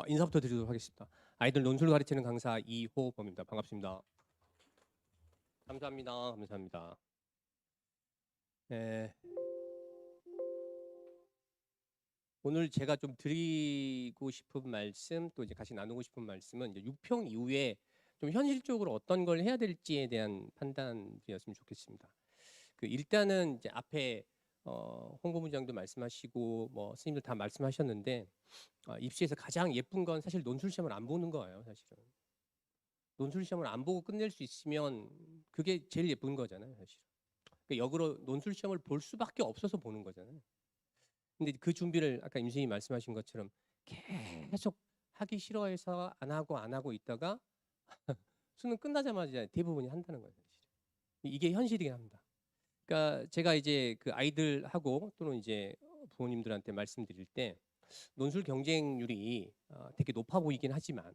인사부터 드리도록 하겠습니다. 아이들 논술 가르치는 강사 이호범입니다. 반갑습니다. 감사합니다. 감사합니다. 네, 오늘 제가 좀 드리고 싶은 말씀, 또 이제 같이 나누고 싶은 말씀은 이제 6평 이후에 좀 현실적으로 어떤 걸 해야 될지에 대한 판단이었으면 좋겠습니다. 일단은 이제 앞에 홍보부장도 말씀하시고 뭐 스님들 다 말씀하셨는데 입시에서 가장 예쁜 건 사실 논술 시험을 안 보는 거예요. 사실은 논술 시험을 안 보고 끝낼 수 있으면 그게 제일 예쁜 거잖아요. 사실. 그러니까 역으로 논술 시험을 볼 수밖에 없어서 보는 거잖아요. 근데 그 준비를 아까 임 선생님이 말씀하신 것처럼 계속 하기 싫어해서 안 하고 있다가 수능 끝나자마자 대부분이 한다는 거예요. 사실. 이게 현실이긴 합니다. 그러니까 제가 이제 그 아이들하고 또는 이제 부모님들한테 말씀드릴 때 논술 경쟁률이 되게 높아 보이긴 하지만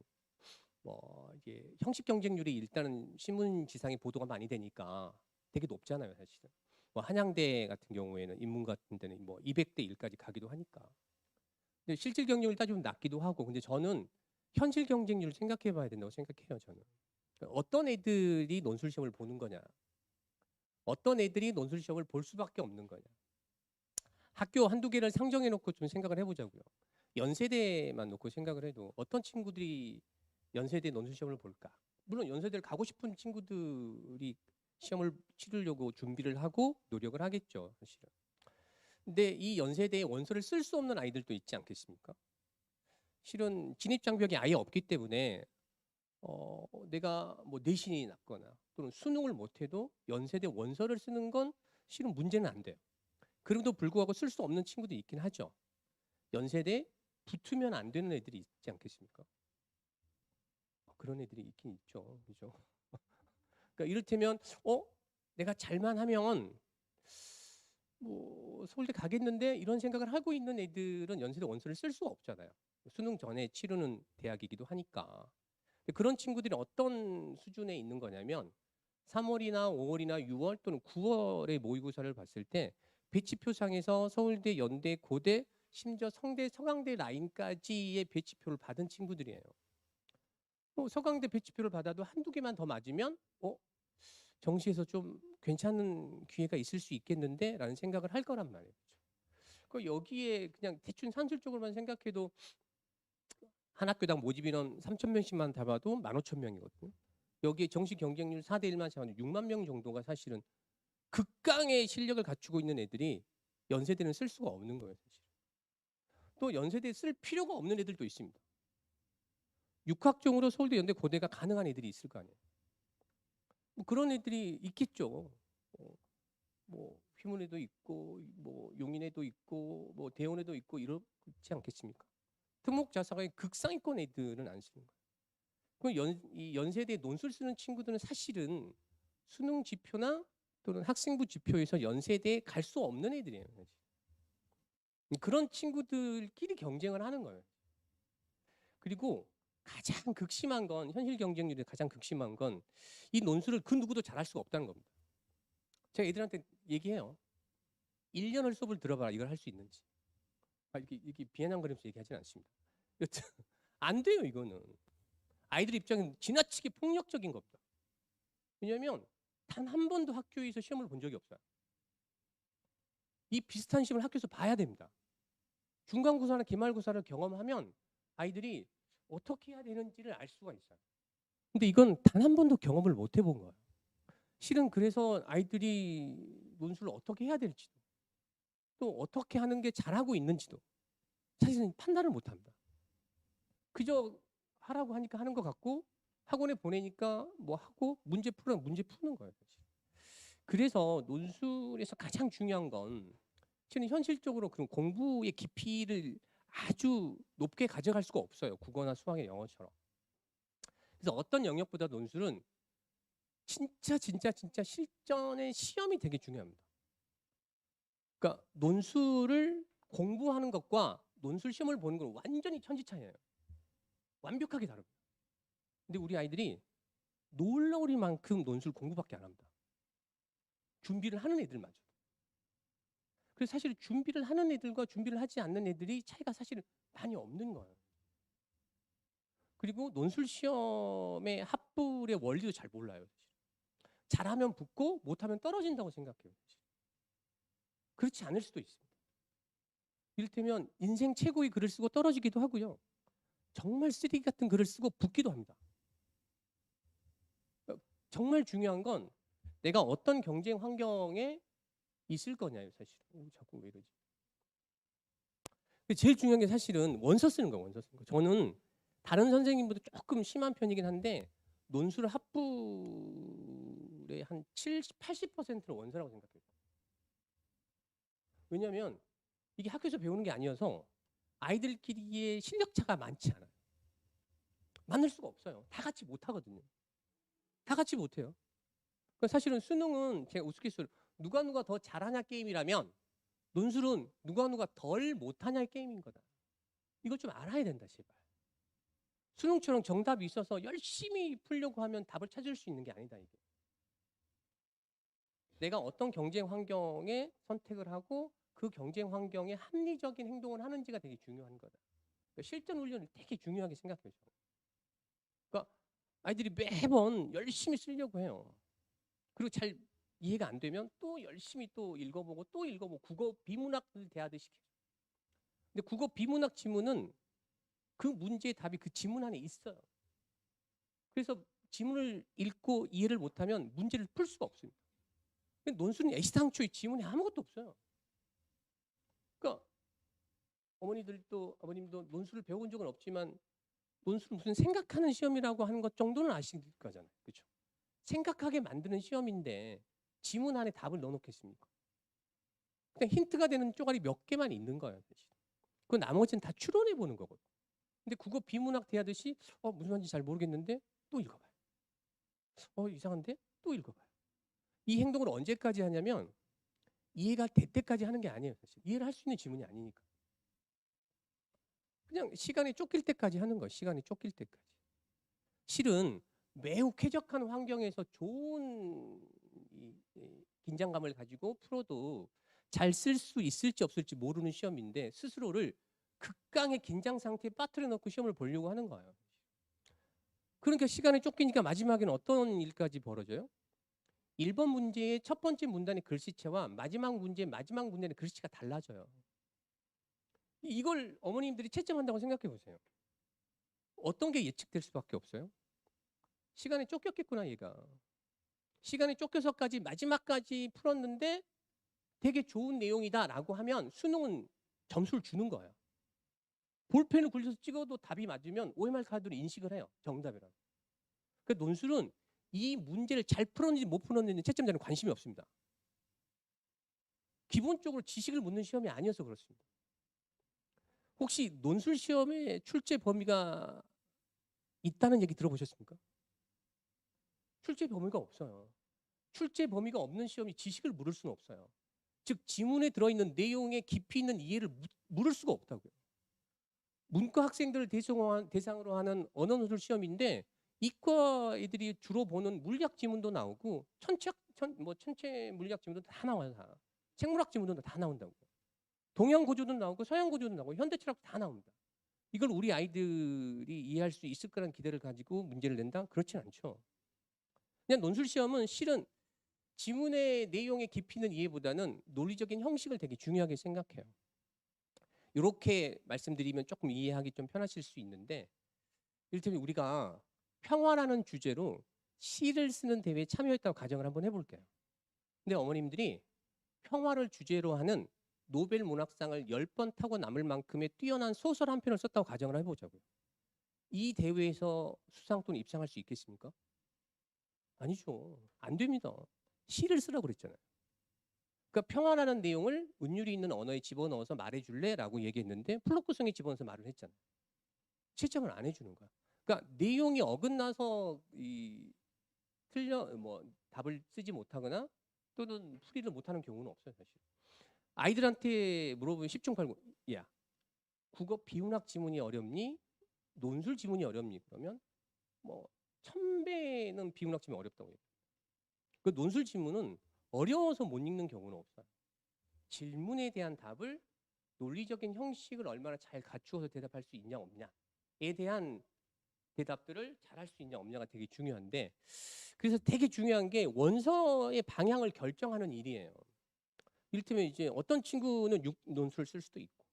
뭐 이게 형식 경쟁률이 일단은 신문지상에 보도가 많이 되니까 되게 높잖아요, 사실은. 뭐 한양대 같은 경우에는 인문 같은 데는 뭐 200대 1까지 가기도 하니까. 근데 실질 경쟁률 따지면 낮기도 하고. 근데 저는 현실 경쟁률을 생각해 봐야 된다고 생각해요, 저는. 그러니까 어떤 애들이 논술 시험을 보는 거냐? 어떤 애들이 논술 시험을 볼 수밖에 없는 거냐? 학교 한두 개를 상정해 놓고 좀 생각을 해 보자고요. 연세대만 놓고 생각을 해도 어떤 친구들이 연세대 논술 시험을 볼까? 물론 연세대를 가고 싶은 친구들이 시험을 치르려고 준비를 하고 노력을 하겠죠, 사실은. 근데 이 연세대에 원서를 쓸 수 없는 아이들도 있지 않겠습니까? 실은 진입 장벽이 아예 없기 때문에 내가 뭐 내신이 낮거나 또는 수능을 못해도 연세대 원서를 쓰는 건 실은 문제는 안 돼요. 그럼에도 불구하고 쓸 수 없는 친구도 있긴 하죠. 연세대 붙으면 안 되는 애들이 있지 않겠습니까? 그런 애들이 있긴 있죠. 그죠? 그러니까 이를테면 내가 잘만 하면 뭐 서울대 가겠는데 이런 생각을 하고 있는 애들은 연세대 원서를 쓸 수가 없잖아요. 수능 전에 치르는 대학이기도 하니까. 그런 친구들이 어떤 수준에 있는 거냐면 3월이나 5월이나 6월 또는 9월의 모의고사를 봤을 때 배치표상에서 서울대, 연대, 고대, 심지어 성대, 서강대 라인까지의 배치표를 받은 친구들이에요. 서강대 배치표를 받아도 한두 개만 더 맞으면 정시에서 좀 괜찮은 기회가 있을 수 있겠는데 라는 생각을 할 거란 말이에요. 그 여기에 그냥 대충 산술적으로만 생각해도 한 학교당 모집 인원 3,000명씩만 잡아도 15,000명이거든요. 여기에 정시 경쟁률 4대 1만 잡아도 6만 명 정도가 사실은 극강의 실력을 갖추고 있는 애들이 연세대는 쓸 수가 없는 거예요. 사실. 또 연세대에 쓸 필요가 없는 애들도 있습니다. 육학종으로 서울대, 연대, 고대가 가능한 애들이 있을 거 아니에요. 뭐 그런 애들이 있겠죠. 뭐 휘문에도 있고 뭐 용인에도 있고 뭐 대원에도 있고 이렇지 않겠습니까? 특목자사가의 극상위권 애들은 안 쓰는 거예요. 이 연세대 논술 쓰는 친구들은 사실은 수능 지표나 또는 학생부 지표에서 연세대에 갈 수 없는 애들이에요. 사실. 그런 친구들끼리 경쟁을 하는 거예요. 그리고 가장 극심한 건 현실 경쟁률이 가장 극심한 건 이 논술을 그 누구도 잘할 수가 없다는 겁니다. 제가 애들한테 얘기해요. 1년을 수업을 들어봐라. 이걸 할 수 있는지. 이렇게 비아냥거리면서 얘기하진 않습니다. 여튼 안 돼요. 이거는. 아이들 입장에는 지나치게 폭력적인 겁니다. 왜냐하면 단 한 번도 학교에서 시험을 본 적이 없어요. 이 비슷한 시험을 학교에서 봐야 됩니다. 중간고사나 기말고사를 경험하면 아이들이 어떻게 해야 되는지를 알 수가 있어요. 근데 이건 단 한 번도 경험을 못 해본 거예요. 실은 그래서 아이들이 논술을 어떻게 해야 될지도 또 어떻게 하는 게 잘하고 있는지도 사실은 판단을 못 합니다. 그저 하라고 하니까 하는 것 같고 학원에 보내니까 뭐 하고 문제 풀으면 문제 푸는 거예요. 사실. 그래서 논술에서 가장 중요한 건 실은 현실적으로 그런 공부의 깊이를 아주 높게 가져갈 수가 없어요. 국어나 수학의 영어처럼. 그래서 어떤 영역보다 논술은 진짜 실전의 시험이 되게 중요합니다. 그러니까 논술을 공부하는 것과 논술 시험을 보는 건 완전히 천지 차이예요. 완벽하게 다릅니다. 근데 우리 아이들이 놀라우리만큼 논술 공부밖에 안 합니다. 준비를 하는 애들마저. 그래서 사실 준비를 하는 애들과 준비를 하지 않는 애들이 차이가 사실 많이 없는 거예요. 그리고 논술 시험의 합불의 원리도 잘 몰라요. 잘하면 붙고 못하면 떨어진다고 생각해요. 그렇지 않을 수도 있습니다. 이를테면 인생 최고의 글을 쓰고 떨어지기도 하고요. 정말 쓰레기 같은 글을 쓰고 붙기도 합니다. 정말 중요한 건 내가 어떤 경쟁 환경에 있을 거냐예요, 사실. 자꾸 왜 이러지? 제일 중요한 게 사실은 원서 쓰는 거예요, 원서 쓰는 거. 저는 다른 선생님보다 조금 심한 편이긴 한데 논술 합불의 한 70, 80%는 원서라고 생각해요. 왜냐하면 이게 학교에서 배우는 게 아니어서 아이들끼리의 실력 차가 많지 않아요. 만날 수가 없어요. 다 같이 못 하거든요. 다 같이 못 해요. 사실은 수능은 제가 우스갯소리 누가 더 잘하냐 게임이라면 논술은 누가 덜 못하냐의 게임인 거다. 이걸 좀 알아야 된다, 제발. 수능처럼 정답이 있어서 열심히 풀려고 하면 답을 찾을 수 있는 게 아니다, 이게. 내가 어떤 경쟁 환경에 선택을 하고 그 경쟁 환경에 합리적인 행동을 하는지가 되게 중요한 거다. 그러니까 실전 훈련을 되게 중요하게 생각해요. 그러니까 아이들이 매번 열심히 쓰려고 해요. 그리고 잘 이해가 안 되면 또 열심히 또 읽어보고 또 읽어보고 국어 비문학을 대하듯이. 근데 국어 비문학 지문은 그 문제의 답이 그 지문 안에 있어요. 그래서 지문을 읽고 이해를 못하면 문제를 풀 수가 없습니다. 논술은 애시당초의 지문에 아무것도 없어요. 그러니까 아버님도 논술을 배워본 적은 없지만 논술 무슨 생각하는 시험이라고 하는 것 정도는 아실 거잖아요. 그렇죠? 생각하게 만드는 시험인데 지문 안에 답을 넣어놓겠습니까? 그냥 힌트가 되는 쪼가리 몇 개만 있는 거예요. 그 나머지는 다 추론해 보는 거거든요. 근데 국어 비문학 대하듯이 무슨 말인지 잘 모르겠는데 또 읽어봐요. 이상한데 또 읽어봐요. 이 행동을 언제까지 하냐면 이해가 될 때까지 하는 게 아니에요. 사실. 이해를 할 수 있는 지문이 아니니까. 그냥 시간이 쫓길 때까지 하는 거예요. 시간이 쫓길 때까지. 실은 매우 쾌적한 환경에서 좋은 긴장감을 가지고 풀어도 잘 쓸 수 있을지 없을지 모르는 시험인데 스스로를 극강의 긴장 상태에 빠뜨려 놓고 시험을 보려고 하는 거예요. 그러니까 시간이 쫓기니까 마지막에는 어떤 일까지 벌어져요? 1번 문제의 첫 번째 문단의 글씨체와 마지막 문제의 마지막 문단의 글씨체가 달라져요. 이걸 어머님들이 채점한다고 생각해 보세요. 어떤 게 예측될 수밖에 없어요? 시간에 쫓겼겠구나, 얘가. 시간에 쫓겨서까지 마지막까지 풀었는데 되게 좋은 내용이다라고 하면 수능은 점수를 주는 거예요. 볼펜을 굴려서 찍어도 답이 맞으면 OMR 카드로 인식을 해요. 정답이라고. 그러니까 논술은 이 문제를 잘 풀었는지 못 풀었는지 채점자는 관심이 없습니다. 기본적으로 지식을 묻는 시험이 아니어서 그렇습니다. 혹시 논술 시험에 출제 범위가 있다는 얘기 들어보셨습니까? 출제 범위가 없어요. 출제 범위가 없는 시험이 지식을 물을 수는 없어요. 즉 지문에 들어있는 내용의 깊이 있는 이해를 물을 수가 없다고요. 문과 학생들을 대상으로 하는 언어논술 시험인데 이과 애들이 주로 보는 물리학 지문도 나오고 천체 물리학 지문도 다 나와요. 다. 생물학 지문도 다 나온다고. 동양 고조도 나오고 서양 고조도 나오고 현대 철학도 다 나옵니다. 이걸 우리 아이들이 이해할 수 있을 거라는 기대를 가지고 문제를 낸다? 그렇진 않죠. 그냥 논술 시험은 실은 지문의 내용의 깊이는 이해보다는 논리적인 형식을 되게 중요하게 생각해요. 이렇게 말씀드리면 조금 이해하기 좀 편하실 수 있는데 이를테면 우리가 평화라는 주제로 시를 쓰는 대회에 참여했다고 가정을 한번 해볼게요. 근데 어머님들이 평화를 주제로 하는 노벨 문학상을 10번 타고 남을 만큼의 뛰어난 소설 한 편을 썼다고 가정을 해보자고요. 이 대회에서 수상 또는 입상할 수 있겠습니까? 아니죠. 안 됩니다. 시를 쓰라고 그랬잖아요. 그러니까 평화라는 내용을 운율이 있는 언어에 집어넣어서 말해줄래? 라고 얘기했는데 플로크성에 집어넣어서 말을 했잖아요. 채점을 안 해주는 거야. 그러니까 내용이 어긋나서 답을 쓰지 못하거나 또는 풀이를 못하는 경우는 없어요. 사실. 아이들한테 물어보면 10중 8구. 야, 국어 비문학 지문이 어렵니? 논술 지문이 어렵니? 그러면 1000배는 비문학 지문이 어렵다고 해요. 그 논술 지문은 어려워서 못 읽는 경우는 없어요. 질문에 대한 답을 논리적인 형식을 얼마나 잘 갖추어서 대답할 수 있냐 없냐에 대한 대답들을 잘할 수 있냐 없냐가 되게 중요한데, 그래서 되게 중요한 게 원서의 방향을 결정하는 일이에요. 이를테면 이제 어떤 친구는 6논술을 쓸 수도 있고,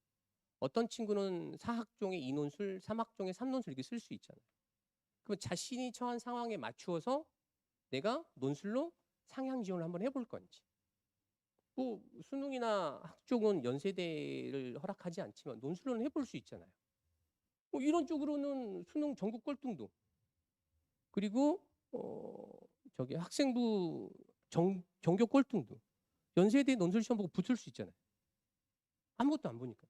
어떤 친구는 4학종의 2논술, 3학종의 3논술 이렇게 쓸 수 있잖아요. 그럼 자신이 처한 상황에 맞추어서 내가 논술로 상향 지원을 한번 해볼 건지. 뭐 수능이나 학종은 연세대를 허락하지 않지만 논술로는 해볼 수 있잖아요. 뭐 이런 쪽으로는 수능 전국 꼴등도, 그리고 저기 학생부 전교 꼴등도, 연세대 논술 시험 보고 붙을 수 있잖아요. 아무것도 안 보니까.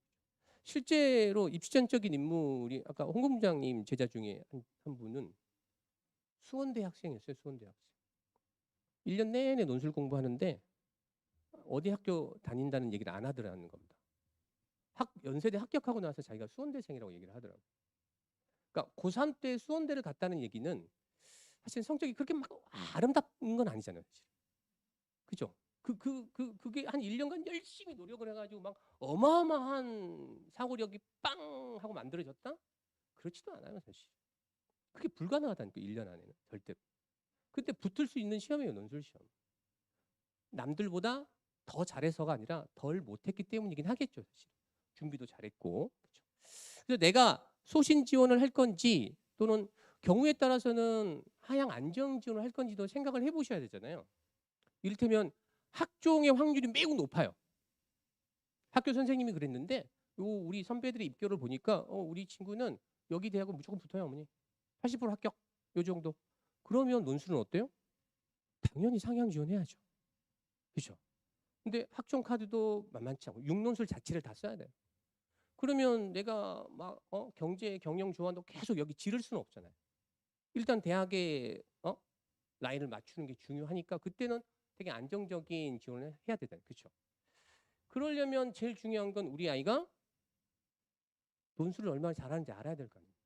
실제로 입시전적인 인물이 아까 홍 본부장님 제자 중에 한 분은 수원대 학생이었어요. 수원대 학생. 1년 내내 논술 공부하는데 어디 학교 다닌다는 얘기를 안 하더라는 겁니다. 연세대 합격하고 나서 자기가 수원대생이라고 얘기를 하더라고요. 그러니까 고3 때 수원대를 갔다는 얘기는 사실 성적이 그렇게 막 아름답은 건 아니잖아요. 사실. 그죠? 그게 한 1년간 열심히 노력을 해가지고 막 어마어마한 사고력이 빵 하고 만들어졌다? 그렇지도 않아요, 사실. 그게 불가능하다니까, 1년 안에는. 절대. 그때 붙을 수 있는 시험이에요, 논술 시험. 남들보다 더 잘해서가 아니라 덜 못했기 때문이긴 하겠죠, 사실. 준비도 잘했고. 그렇죠? 그래서 내가 소신 지원을 할 건지 또는 경우에 따라서는 하향 안정 지원을 할 건지도 생각을 해보셔야 되잖아요. 이를테면 학종의 확률이 매우 높아요. 학교 선생님이 그랬는데 우리 선배들의 입결을 보니까 우리 친구는 여기 대학은 무조건 붙어요, 어머니. 80% 합격. 요 정도. 그러면 논술은 어때요? 당연히 상향 지원해야죠. 그렇죠? 근데 학종 카드도 만만치 않고 6논술 자체를 다 써야 돼요. 그러면 내가 막 경제 경영 좋아한다고 계속 여기 지를 수는 없잖아요. 일단 대학에 라인을 맞추는 게 중요하니까 그때는 되게 안정적인 지원을 해야 되잖아요. 그렇죠? 그러려면 제일 중요한 건 우리 아이가 논술을 얼마나 잘하는지 알아야 될 거 아닙니까?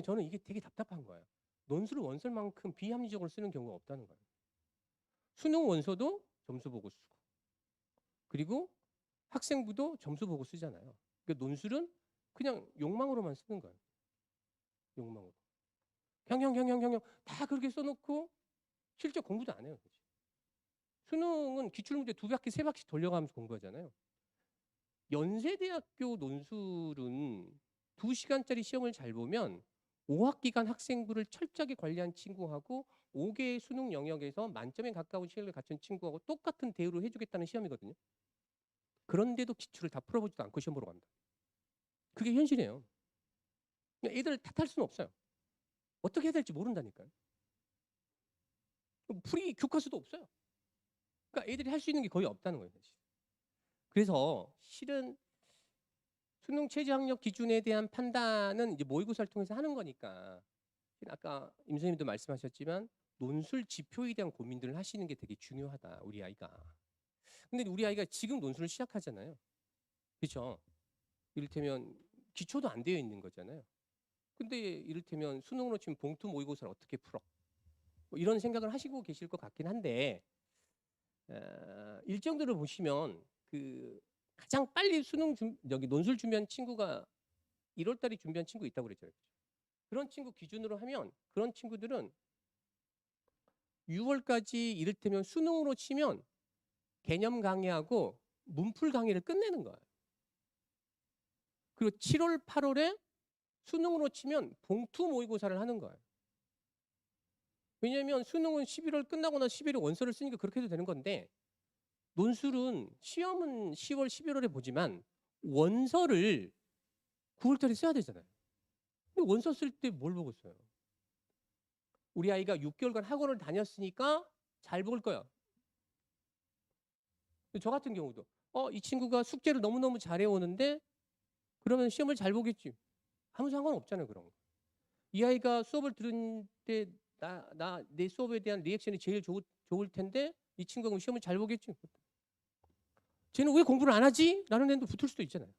저는 이게 되게 답답한 거예요. 논술을 원설만큼 비합리적으로 쓰는 경우가 없다는 거예요. 수능 원서도 점수 보고 쓰고, 그리고 학생부도 점수 보고 쓰잖아요. 그러니까 논술은 그냥 욕망으로만 쓰는 거예요. 욕망으로. 경영 다 그렇게 써놓고 실제 공부도 안 해요. 수능은 기출문제 2바퀴 3바퀴 돌려가면서 공부하잖아요. 연세대학교 논술은 2시간짜리 시험을 잘 보면 5학기간 학생부를 철저하게 관리한 친구하고 5개의 수능 영역에서 만점에 가까운 실력을 갖춘 친구하고 똑같은 대우를 해주겠다는 시험이거든요. 그런데도 기출을 다 풀어보지도 않고 시험 보러 간다. 그게 현실이에요. 애들을 탓할 수는 없어요. 어떻게 해야 될지 모른다니까요. 풀이 교과서도 없어요. 그러니까 애들이 할 수 있는 게 거의 없다는 거예요. 사실. 그래서 실은 수능 최저 학력 기준에 대한 판단은 이제 모의고사를 통해서 하는 거니까 아까 임 선생님도 말씀하셨지만 논술 지표에 대한 고민들을 하시는 게 되게 중요하다, 우리 아이가. 근데 우리 아이가 지금 논술을 시작하잖아요. 그렇죠? 이를테면 기초도 안 되어 있는 거잖아요. 근데 이를테면 수능으로 치면 봉투 모의고사를 어떻게 풀어? 뭐 이런 생각을 하시고 계실 것 같긴 한데 일정들을 보시면 그 가장 빨리 여기 논술 준비한 친구가 1월 달에 준비한 친구 있다고 그랬잖아요. 그런 친구 기준으로 하면 그런 친구들은 6월까지 이를테면 수능으로 치면 개념 강의하고 문풀 강의를 끝내는 거예요. 그리고 7월, 8월에 수능으로 치면 봉투 모의고사를 하는 거예요. 왜냐하면 수능은 11월 끝나고 나서 11월 원서를 쓰니까 그렇게 해도 되는 건데 논술은 시험은 10월, 11월에 보지만 원서를 9월달에 써야 되잖아요. 근데 원서 쓸 때 뭘 보고 써요? 우리 아이가 6개월간 학원을 다녔으니까 잘 볼 거야. 저 같은 경우도 이 친구가 숙제를 너무너무 잘해오는데 그러면 시험을 잘 보겠지. 아무 상관없잖아요. 그런 거. 이 아이가 수업을 들은 때 내 수업에 대한 리액션이 제일 좋을 텐데 이 친구가 시험을 잘 보겠지. 쟤는 왜 공부를 안 하지? 라는 애도 붙을 수도 있잖아요.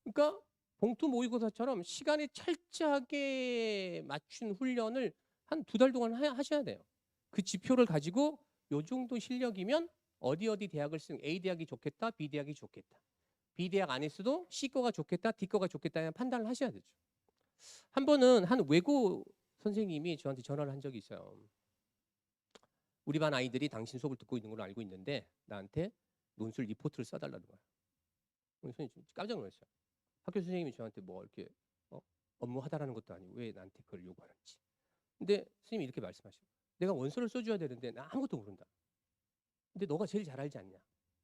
그러니까 봉투 모의고사처럼 시간에 철저하게 맞춘 훈련을 한 2달 동안 하셔야 돼요. 그 지표를 가지고 요 정도 실력이면 어디 대학을 쓰는 A 대학이 좋겠다, B 대학이 좋겠다. B 대학 안에서도 C 거가 좋겠다, D 거가 좋겠다 판단을 하셔야 되죠. 한 번은 한 외고 선생님이 저한테 전화를 한 적이 있어요. 우리 반 아이들이 당신 수업을 듣고 있는 걸로 알고 있는데 나한테 논술 리포트를 써달라는 거야. 선생님 깜짝 놀랐어요. 학교 선생님이 저한테 뭐 이렇게 업무 하다라는 것도 아니고 왜 나한테 그걸 요구하는지. 근데 선생님이 이렇게 말씀하시고 내가 원서를 써줘야 되는데 나 아무것도 모른다. 근데 너가 제일 잘 알지 않냐.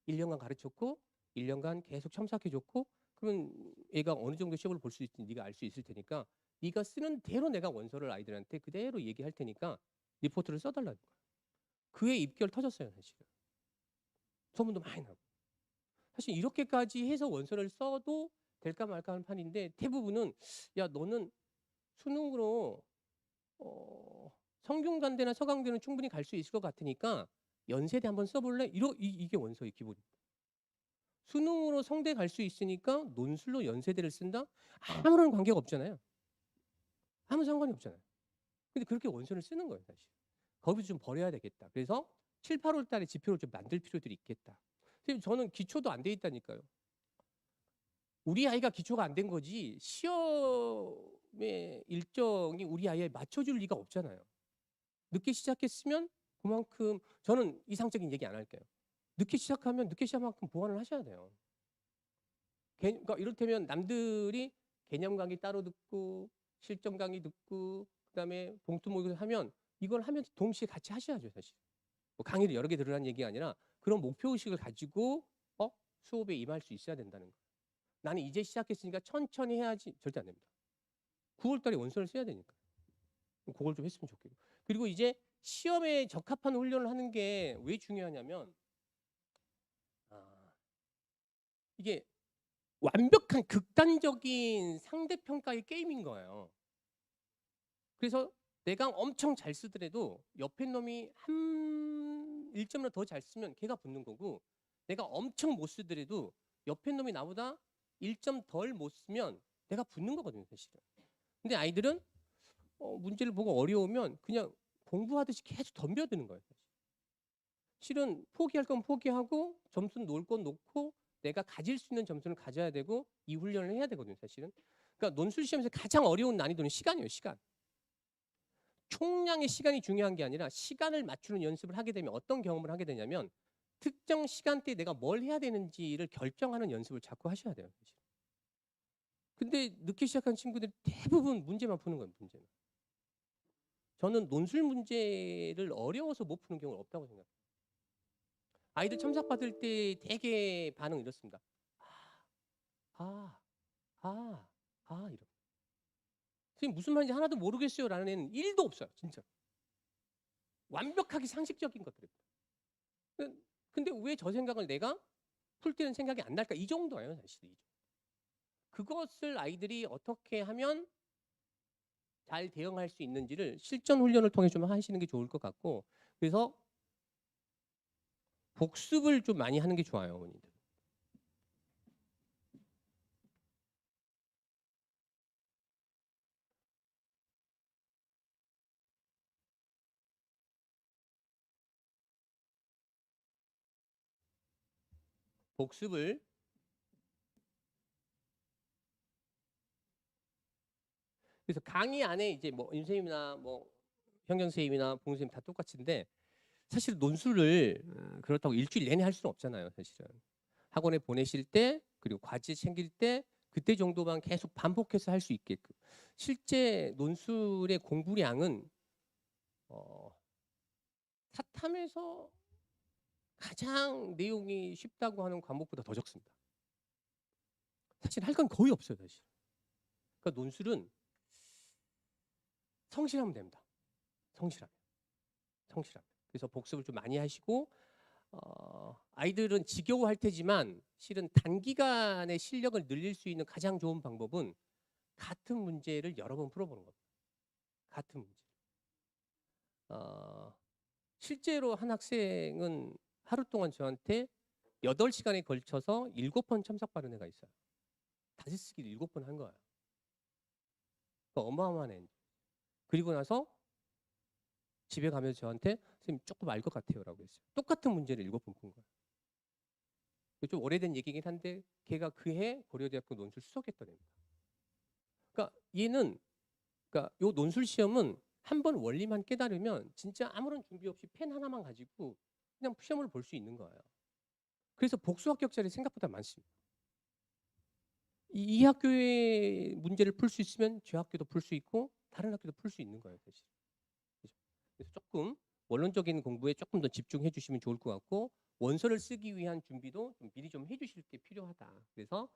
1년간 가르쳤고 1년간 계속 첨삭해줬고 그러면 얘가 어느 정도 시험을 볼 수 있는지 네가 알 수 있을 테니까 네가 쓰는 대로 내가 원서를 아이들한테 그대로 얘기할 테니까 리포트를 써달라는 거야. 그의 입결 터졌어요 사실은. 소문도 많이 나고. 사실 이렇게까지 해서 원서를 써도 될까 말까 하는 판인데 대부분은 야 너는 수능으로 성균관대나 서강대는 충분히 갈 수 있을 것 같으니까 연세대 한번 써볼래? 이게 원서의 기본입니다. 수능으로 성대 갈 수 있으니까 논술로 연세대를 쓴다? 아무런 관계가 없잖아요. 아무 상관이 없잖아요. 근데 그렇게 원서를 쓰는 거예요 사실. 거기서 좀 버려야 되겠다. 그래서 7, 8월 달에 지표를 좀 만들 필요들이 있겠다. 저는 기초도 안 돼 있다니까요. 우리 아이가 기초가 안 된 거지 시험의 일정이 우리 아이에 맞춰줄 리가 없잖아요. 늦게 시작했으면 그만큼 저는 이상적인 얘기 안 할게요. 늦게 시작하면 늦게 시작만큼 보완을 하셔야 돼요. 그러니까 이를테면 남들이 개념 강의 따로 듣고 실전 강의 듣고 그다음에 봉투 모의고사 하면 이걸 하면 동시에 같이 하셔야죠 사실. 뭐 강의를 여러 개 들으라는 얘기가 아니라 그런 목표의식을 가지고 수업에 임할 수 있어야 된다는 거예요. 나는 이제 시작했으니까 천천히 해야지. 절대 안 됩니다. 9월 달에 원서를 써야 되니까. 그걸 좀 했으면 좋겠고. 그리고 이제 시험에 적합한 훈련을 하는 게 왜 중요하냐면 이게 완벽한 극단적인 상대평가의 게임인 거예요. 그래서 내가 엄청 잘 쓰더라도 옆에 놈이 한 1점이라도 더 잘 쓰면 걔가 붙는 거고 내가 엄청 못 쓰더라도 옆에 놈이 나보다 1점 덜 못 쓰면 내가 붙는 거거든요 사실은. 근데 아이들은 문제를 보고 어려우면 그냥 공부하듯이 계속 덤벼드는 거예요. 실은 포기할 건 포기하고 점수는 놓을 건 놓고 내가 가질 수 있는 점수는 가져야 되고 이 훈련을 해야 되거든요 사실은. 그러니까 논술 시험에서 가장 어려운 난이도는 시간이에요. 시간. 총량의 시간이 중요한 게 아니라 시간을 맞추는 연습을 하게 되면 어떤 경험을 하게 되냐면 특정 시간대에 내가 뭘 해야 되는지를 결정하는 연습을 자꾸 하셔야 돼요. 사실. 근데 늦게 시작한 친구들이 대부분 문제만 푸는 거예요. 문제만. 저는 논술 문제를 어려워서 못 푸는 경우는 없다고 생각해요. 아이들 첨삭 받을 때 되게 반응이 이렇습니다. 이러. 선생님 무슨 말인지 하나도 모르겠어요 라는 애는 1도 없어요. 진짜. 완벽하게 상식적인 것들입니다. 근데 왜 저 생각을 내가 풀 때는 생각이 안 날까? 이 정도예요 사실. 그것을 아이들이 어떻게 하면 잘 대응할 수 있는지를 실전 훈련을 통해 좀 하시는 게 좋을 것 같고 그래서 복습을 좀 많이 하는 게 좋아요 어머니들. 복습을 그래서 강의 안에 이제 뭐 임선생님이나 뭐 현경 선생님이나 봉 선생님 다 똑같은데 사실 논술을 그렇다고 일주일 내내 할 수는 없잖아요 사실은. 학원에 보내실 때 그리고 과제 챙길 때 그때 정도만 계속 반복해서 할 수 있게끔. 실제 논술의 공부량은 사탐에서 가장 내용이 쉽다고 하는 과목보다 더 적습니다. 사실 할 건 거의 없어요 사실. 그러니까 논술은 성실하면 됩니다. 성실하면. 그래서 복습을 좀 많이 하시고 아이들은 지겨워할 테지만 실은 단기간에 실력을 늘릴 수 있는 가장 좋은 방법은 같은 문제를 여러 번 풀어보는 겁니다. 같은 문제. 실제로 한 학생은 하루 동안 저한테 8시간에 걸쳐서 7번 첨삭받은 애가 있어요. 다시 쓰기를 7번 한 거야. 그러니까 어마어마한 애. 그리고 나서 집에 가면서 저한테 선생님 조금 알 것 같아요 라고 했어요. 똑같은 문제를 7번 푼 거예요. 좀 오래된 얘기긴 한데 걔가 그해 고려대학교 논술 수석했던 애입니다. 그러니까 얘는 그러니까 요 논술 시험은 한 번 원리만 깨달으면 진짜 아무런 준비 없이 펜 하나만 가지고 그냥 시험을 볼 수 있는 거예요. 그래서 복수 합격자들이 생각보다 많습니다. 이 학교의 문제를 풀 수 있으면 저 학교도 풀 수 있고 다른 학교도 풀 수 있는 거예요, 사실. 그죠? 그래서 조금 원론적인 공부에 조금 더 집중해 주시면 좋을 것 같고 원서를 쓰기 위한 준비도 좀 미리 좀 해주실 게 필요하다. 그래서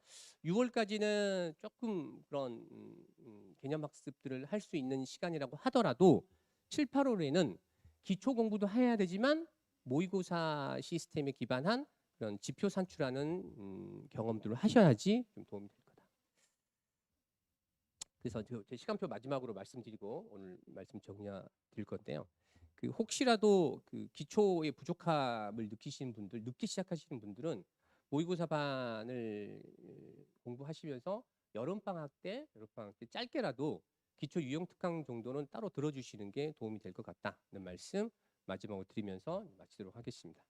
6월까지는 조금 그런 개념 학습들을 할 수 있는 시간이라고 하더라도 7, 8월에는 기초 공부도 해야 되지만 모의고사 시스템에 기반한 그런 지표 산출하는 경험들을 하셔야지 좀 도움이 될 거다. 그래서 제 시간표 마지막으로 말씀드리고 오늘 말씀 정리드릴 건데요. 그 혹시라도 그 기초의 부족함을 느끼시는 분들, 늦게 시작하시는 분들은 모의고사반을 공부하시면서 여름방학 때 짧게라도 기초 유형 특강 정도는 따로 들어주시는 게 도움이 될 것 같다는 말씀 마지막으로 드리면서 마치도록 하겠습니다.